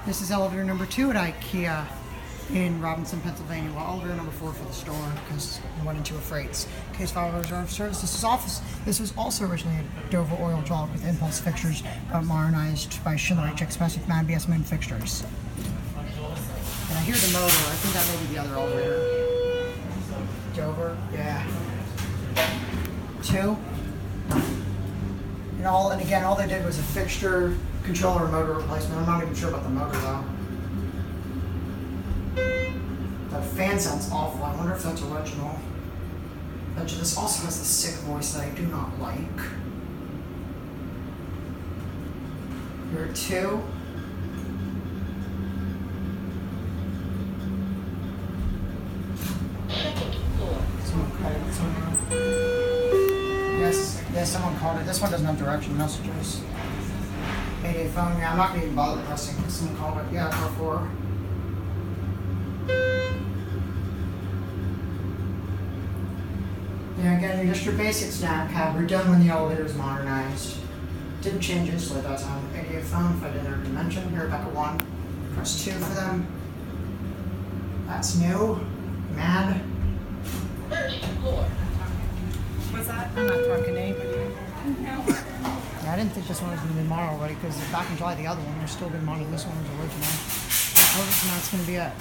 This is elevator number 2 at IKEA in Robinson, Pennsylvania. Well, elevator number 4 for the store because we went into a freights. Case file reserve service. This is office. This was also originally a Dover Oildraulic with impulse fixtures, modernized by Schindler HXpress with MAD fixtures. And I hear the motor. I think that may be the other elevator. Dover, yeah. 2. And again, all they did was a fixture, controller, and motor replacement. I'm not even sure about the motor though. That fan sounds awful. I wonder if that's original. But this also has the sick voice that I do not like. Here are 2. Someone called it somewhere. Yes, someone called it. This one doesn't have direction messages. 88 phone. Yeah, I'm not going to even bother pressing because someone called it. Yeah, car 4. Yeah, again, just your basic SnapCab. We're done when the elevator is modernized. Didn't change instantly that time. 88 phone, if I didn't already mention. Here, Rebecca 1. Press 2 for them. That's new. Mad. What's that? I'm not talking to anybody. Yeah, I didn't think this one was going to be modern already because back in July the other one was still good modern. This one was original. So now it's going to be it.